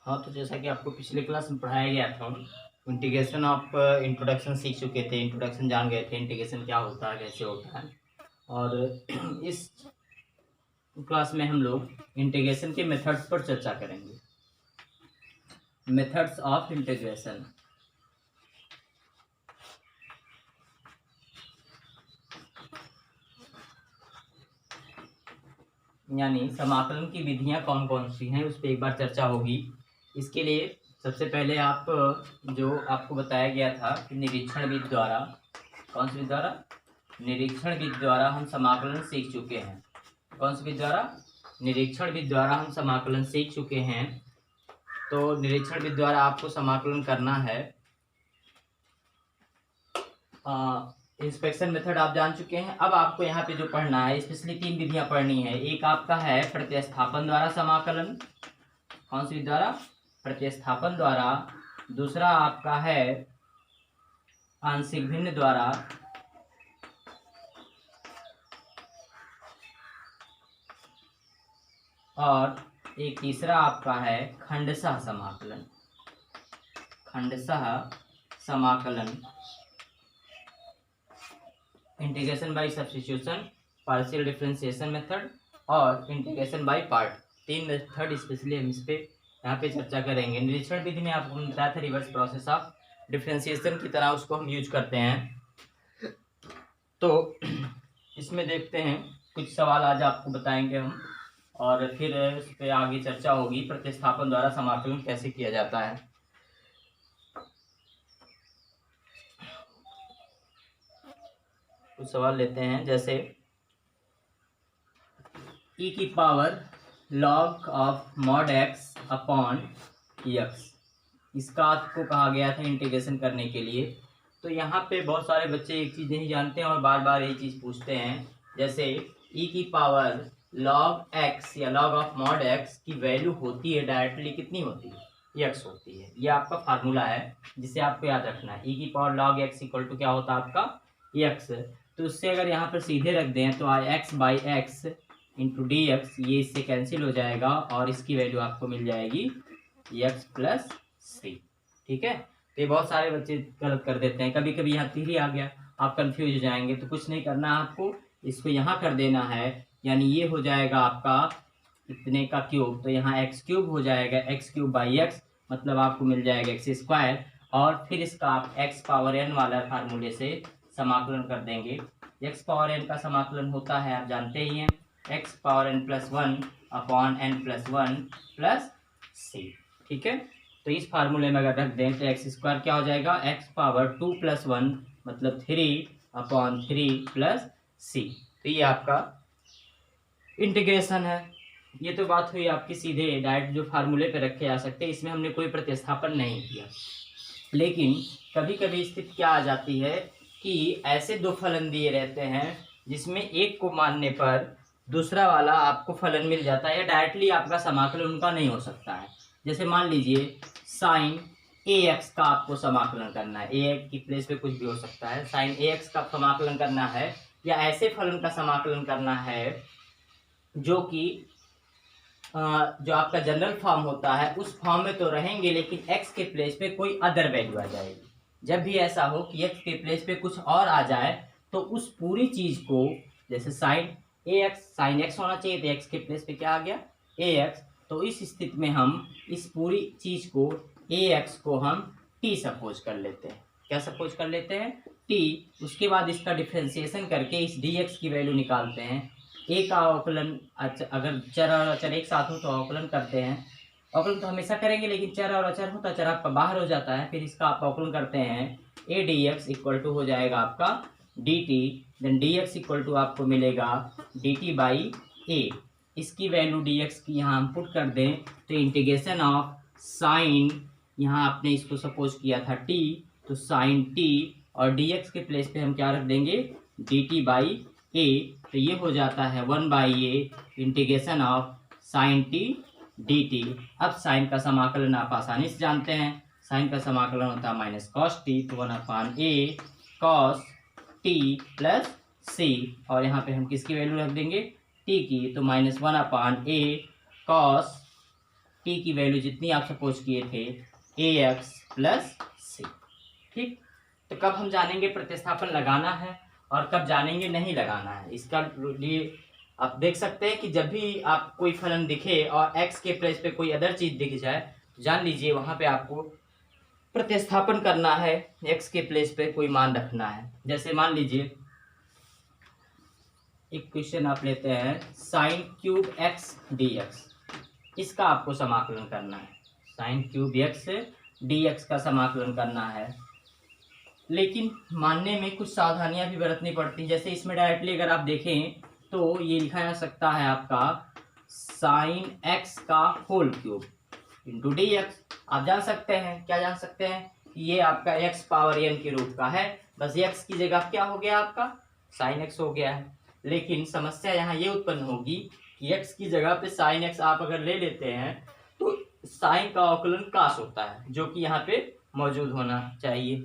हाँ, तो जैसा कि आपको पिछले क्लास में पढ़ाया गया था, इंटीग्रेशन ऑफ इंट्रोडक्शन सीख चुके थे, इंट्रोडक्शन जान गए थे, इंटीग्रेशन क्या होता है, कैसे होता है। और इस क्लास में हम लोग इंटीग्रेशन के मेथड्स पर चर्चा करेंगे। मेथड्स ऑफ इंटीग्रेशन, यानी समाकलन की विधियां कौन कौन सी हैं, उस पर एक बार चर्चा होगी। इसके लिए सबसे पहले आप जो आपको बताया गया था कि निरीक्षण विधि द्वारा, कौन सी विधि द्वारा? निरीक्षण विधि द्वारा हम समाकलन सीख चुके हैं। कौन सी विधि द्वारा? निरीक्षण विधि द्वारा हम समाकलन सीख चुके हैं। तो निरीक्षण विधि द्वारा आपको समाकलन करना है। इंस्पेक्शन मेथड आप जान चुके हैं। अब आपको यहाँ पे जो पढ़ना है, स्पेशली 3 विधियां पढ़नी है। एक आपका है प्रतिस्थापन द्वारा समाकलन। कौन सी विधि द्वारा? प्रतिस्थापन द्वारा। दूसरा आपका है आंशिक भिन्न द्वारा। और एक तीसरा आपका है खंडशः समाकलन। खंडशः समाकलन, integration by substitution, partial differentiation method और integration by part. 3 method specially हम इस पे यहाँ पे चर्चा करेंगे। निरीक्षण विधि में आपको बताया था रिवर्स प्रोसेस ऑफ डिफरेंशिएशन की तरह उसको हम यूज करते हैं। तो इसमें देखते हैं, कुछ सवाल आज आपको बताएंगे हम और फिर इस पर आगे चर्चा होगी। प्रतिस्थापन द्वारा समाकलन कैसे किया जाता है। कुछ सवाल लेते हैं, जैसे e की power log of mod x upon x, इसका आपको कहा गया था इंटीग्रेशन करने के लिए। तो यहाँ पे बहुत सारे बच्चे एक चीज़ नहीं जानते हैं और बार बार यही चीज़ पूछते हैं। जैसे e की पावर log x या log ऑफ मॉड x की वैल्यू होती है डायरेक्टली कितनी होती है? x होती है। ये आपका फार्मूला है जिसे आपको याद रखना है। e की power log x equal to क्या होता है आपका? x। तो उससे अगर यहाँ पर सीधे रख दें तो x by x into D x, ये इससे कैंसिल हो जाएगा और इसकी वैल्यू आपको मिल जाएगी x प्लस सी। ठीक है। तो ये बहुत सारे बच्चे गलत कर देते हैं। कभी कभी यहाँ 3 आ गया, आप कंफ्यूज हो जाएंगे। तो कुछ नहीं करना आपको, इसको यहाँ कर देना है, यानी ये हो जाएगा आपका इतने का क्यूब। तो यहाँ एक्स क्यूब हो जाएगा, एक्स क्यूब बाई एक्स, मतलब आपको मिल जाएगा एक्स स्क्वायर। और फिर इसका आप एक्स पावर एन वाला फार्मूले से समाकलन कर देंगे। एक्स पावर एन का समाकलन होता है, आप जानते ही हैं, x power n plus 1 upon n plus 1 plus c. ठीक है। तो इस फार्मूले में अगर रख दें तो एक्स स्क्वायर क्या हो जाएगा? एक्स पावर 2 प्लस 1 मतलब 3 अपॉन 3 प्लस सी। तो ये आपका इंटीग्रेशन है। ये तो बात हुई आपकी सीधे डायरेक्ट जो फार्मूले पे रखे जा सकते हैं, इसमें हमने कोई प्रतिस्थापन नहीं किया। लेकिन कभी कभी स्थिति क्या आ जाती है कि ऐसे दो फलन दिए रहते हैं जिसमें एक को मानने पर दूसरा वाला आपको फलन मिल जाता है, या डायरेक्टली आपका समाकलन उनका नहीं हो सकता है। जैसे मान लीजिए साइन ए एक्स का आपको समाकलन करना है, ए की प्लेस पे कुछ भी हो सकता है, साइन ए एक्स का समाकलन करना है, या ऐसे फलन का समाकलन करना है जो कि जो आपका जनरल फॉर्म होता है उस फॉर्म में तो रहेंगे, लेकिन एक्स के प्लेस पे कोई अदर वैल्यू आ जाएगी। जब भी ऐसा हो कि एक्स के प्लेस पे कुछ और आ जाए तो उस पूरी चीज को, जैसे साइन ए एक्स, साइन एक्स होना चाहिए तो एक्स के प्लेस पे क्या आ गया? ए एक्स। तो इस स्थिति में हम इस पूरी चीज को, ए एक्स को हम टी सपोज कर लेते हैं। क्या सपोज कर लेते हैं? टी। उसके बाद इसका डिफ्रेंसिएशन करके इस डी एक्स की वैल्यू निकालते हैं। ए का अवकलन, अगर चर और अचर एक साथ हो तो अवकलन करते हैं। अवकलन तो हमेशा करेंगे, लेकिन चर और अचर हो तो चर आपका बाहर हो जाता है, फिर इसका आप अवकलन करते हैं। A D X equal to हो जाएगा आपका D T, then D X equal to आपको मिलेगा डी टी बाई ए। इसकी वैल्यू डी एक्स की यहाँ हम पुट कर दें तो इंटीग्रेशन ऑफ साइन, यहाँ आपने इसको सपोज किया था टी, तो साइन टी, और डी एक्स के प्लेस पे हम क्या रख देंगे? डी टी बाई ए। तो ये हो जाता है 1 by a integration of sine T D T. अब साइन का समाकलन आप आसानी से जानते हैं, साइन का समाकलन होता है माइनस कॉस टी, तो 1 अपान ए कॉस टी प्लस सी। और यहाँ पे हम किसकी वैल्यू रख देंगे? टी की, तो -1 अपान ए कॉस टी की वैल्यू जितनी आप सपोज किए थे ए एक्स प्लस सी। ठीक, तो कब हम जानेंगे प्रतिस्थापन लगाना है और कब जानेंगे नहीं लगाना है, इसका लिए आप देख सकते हैं कि जब भी आप कोई फलन दिखे और x के प्लेस पे कोई अदर चीज दिख जाए तो जान लीजिए वहां पे आपको प्रतिस्थापन करना है, x के प्लेस पे कोई मान रखना है। जैसे मान लीजिए एक क्वेश्चन आप लेते हैं sine cube x D x, इसका आपको समाकलन करना है, sine cube x D x का समाकलन करना है। लेकिन मानने में कुछ सावधानियां भी बरतनी पड़ती हैं। जैसे इसमें डायरेक्टली अगर आप देखें तो ये लिखा जा सकता है आपका साइन एक्स का whole cube into D X. आप जान सकते हैं, क्या जान सकते हैं, ये आपका एक्स पावर एन के रूप का है, बस एक्स की जगह क्या हो गया आपका साइन एक्स हो गया है। लेकिन समस्या यहाँ ये उत्पन्न होगी कि एक्स की जगह पे साइन एक्स आप अगर ले लेते हैं तो साइन का अवकलन काश होता है, जो कि यहाँ पे मौजूद होना चाहिए,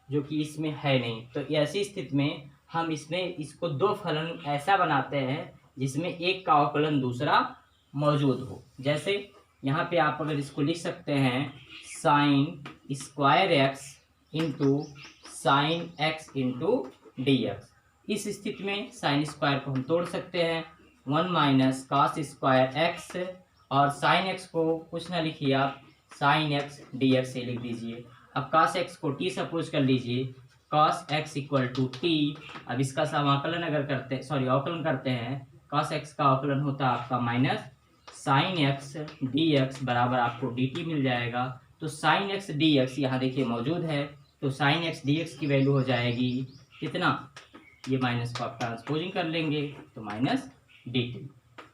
जो कि इसमें है नहीं। तो ऐसी स्थिति में हम इसमें इसको दो फलन ऐसा बनाते हैं जिसमें एक का अवकलन दूसरा मौजूद हो। जैसे यहाँ पे आप अगर इसको लिख सकते हैं sine square x into sine x into D x. इस स्थिति में साइन स्क्वायर को हम तोड़ सकते हैं, 1 माइनस कास स्क्वायर एक्स, और साइन एक्स को कुछ ना लिखिए आप साइन एक्स डी एक्स से लिख दीजिए। अब कास एक्स को टी सपोज कर लीजिए, कास एक्स इक्वल टू टी। अब इसका समाकलन अगर करते अवकलन करते हैं, कास एक्स का अवकलन होता है आपका minus sine x D x बराबर आपको डी टी मिल जाएगा। तो साइन एक्स डी एक्स यहाँ देखिए मौजूद है, तो साइन एक्स डी एक्स की वैल्यू हो जाएगी कितना, ये माइनस को आप ट्रांसपोजिंग कर लेंगे तो माइनस डी टी।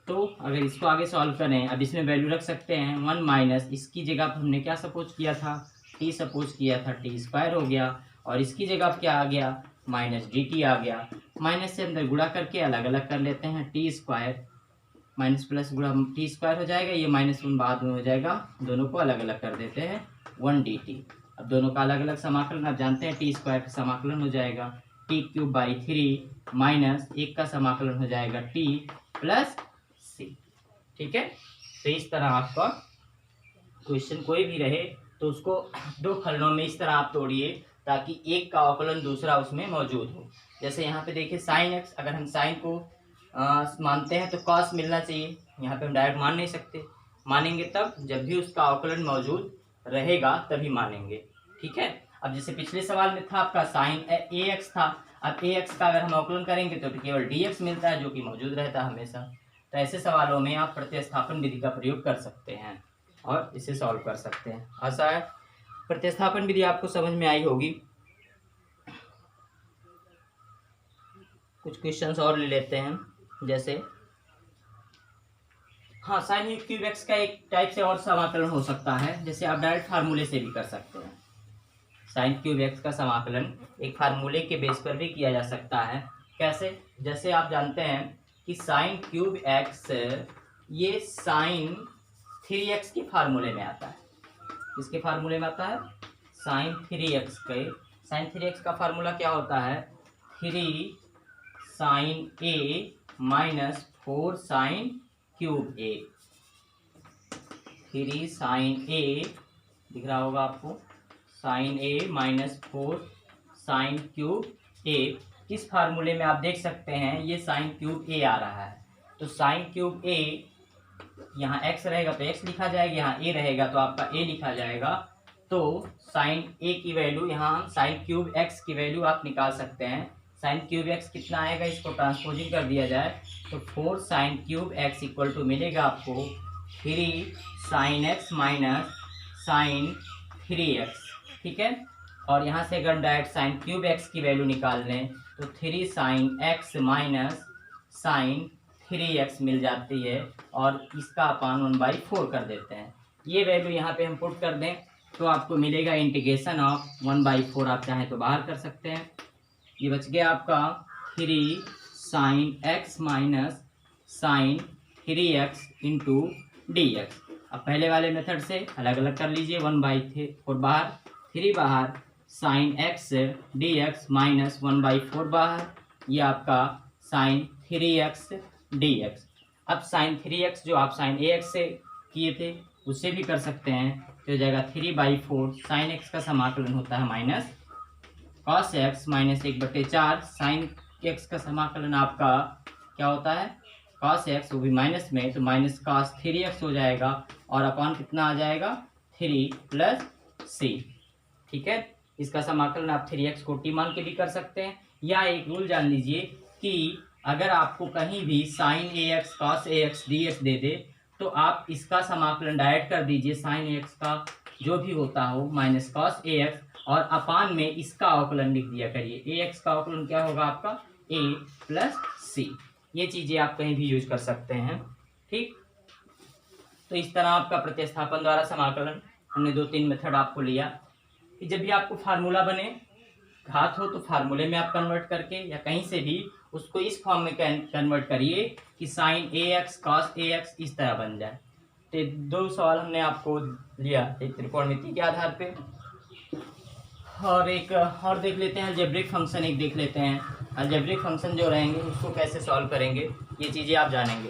तो अगर इसको आगे सॉल्व करें, अब इसमें वैल्यू रख सकते हैं 1 माइनस, इसकी जगह पर हमने क्या सपोज किया था टी सपोज किया था, टी स्क्वायर हो गया, और इसकी जगह पर क्या आ गया माइनस डी टी आ गया। माइनस से अंदर गुणा करके अलग अलग कर लेते हैं, टी स्क्वायर माइनस प्लस गुणा टी स्क्वायर हो जाएगा, ये माइनस 1 बाद में हो जाएगा, दोनों को अलग अलग कर देते हैं 1 डी टी। अब दोनों का अलग अलग समाकलन आप जानते हैं, टी स्क्वायर का समाकलन हो जाएगा टी क्यूब बाई 3 माइनस 1 का समाकलन हो जाएगा टी प्लस सी। ठीक है, तो इस तरह आपका क्वेश्चन कोई भी रहे तो उसको दो फलनों में इस तरह आप तोड़िए ताकि एक का अवकलन दूसरा उसमें मौजूद हो। जैसे यहाँ पे देखिए साइन एक्स, अगर हम साइन को मानते हैं तो कॉस मिलना चाहिए, यहाँ पे हम डायरेक्ट मान नहीं सकते, मानेंगे तब जब भी उसका अवकलन मौजूद रहेगा तभी मानेंगे। ठीक है, अब जैसे पिछले सवाल में था आपका साइन ए एक्स था, अब ए एक्स का अगर हम अवकलन करेंगे तो केवल डी एक्स मिलता है जो कि मौजूद रहता है हमेशा। तो ऐसे सवालों में आप प्रतिस्थापन विधि का प्रयोग कर सकते हैं और इसे सॉल्व कर सकते हैं। आशा है प्रतिस्थापन विधि आपको समझ में आई होगी। कुछ क्वेश्चंस और ले लेते हैं, जैसे हाँ साइन क्यूब एक्स का एक टाइप से और समाकलन हो सकता है, जैसे आप डायरेक्ट फार्मूले से भी कर सकते हैं। साइन क्यूब एक्स का समाकलन एक फार्मूले के बेस पर भी किया जा सकता है। कैसे, जैसे आप जानते हैं कि साइन क्यूब एक्स ये साइन 3x के फार्मूले में आता है। किसके फार्मूले में आता है, साइन 3x के। साइन 3x का फार्मूला क्या होता है, 3 साइन ए माइनस 4 साइन क्यूब ए। 3 साइन ए दिख रहा होगा आपको, साइन ए माइनस 4 साइन क्यूब ए। इस फार्मूले में आप देख सकते हैं ये साइन क्यूब ए आ रहा है, तो साइन क्यूब ए यहाँ x रहेगा तो x लिखा जाएगा, यहाँ a रहेगा तो आपका a लिखा जाएगा। तो साइन a की वैल्यू यहाँ हम साइन क्यूब x की वैल्यू आप निकाल सकते हैं। साइन क्यूब x कितना आएगा, इसको ट्रांसपोजिंग कर दिया जाए तो 4 sine cube x equal to मिलेगा आपको 3 sine x minus sine 3x। ठीक है, और यहाँ से अगर डायरेक्ट साइन क्यूब x की वैल्यू निकाल लें तो 3 sine x minus sine 3x मिल जाती है, और इसका अपान 1/4 कर देते हैं। ये वैल्यू यहाँ पे हम पुट कर दें तो आपको मिलेगा इंटीग्रेशन ऑफ 1/4, आप चाहें तो बाहर कर सकते हैं। ये बच गया आपका 3 sine x minus sine 3x into D X. अब पहले वाले मेथड से अलग अलग कर लीजिए, 1/4 बाहर, 3 बाहर, sine x D X minus 1/4 बाहर, ये आपका साइन 3x डी एक्स। अब साइन 3x जो आप साइन ax से किए थे उससे भी कर सकते हैं। तो हो जाएगा 3/4 साइन एक्स का समाकलन होता है minus cos x minus 1/4 sign x का समाकलन आपका क्या होता है कॉस एक्स, वो भी माइनस में, तो माइनस कॉस 3x हो जाएगा और अपॉन कितना आ जाएगा 3 + c। ठीक है, इसका समाकलन आप 3x को t मान के भी कर सकते हैं, या एक रूल जान लीजिए कि अगर आपको कहीं भी sine ax cos ax dx दे दे तो आप इसका समाकलन डायरेक्ट कर दीजिए साइन ax का जो भी होता हो माइनस कॉस ax और अपान में इसका अवकलन लिख दिया करिए। ax का अवकलन क्या होगा आपका a + c। ये चीजें आप कहीं भी यूज कर सकते हैं। ठीक, तो इस तरह आपका प्रतिस्थापन द्वारा समाकलन हमने 2-3 मेथड आपको लिया कि जब भी आपको फार्मूला बने घात हो तो फार्मूले में आप कन्वर्ट करके या कहीं से भी उसको इस फॉर्म में कन्वर्ट करिए कि साइन ax cos ax इस तरह बन जाए। तो 2 सवाल हमने आपको लिया, एक त्रिकोणमिति के आधार पे और एक और देख लेते हैं अलजेब्रिक फंक्शन, एक देख लेते हैं अलजेब्रिक फंक्शन जो रहेंगे उसको कैसे सॉल्व करेंगे, ये चीज़ें आप जानेंगे।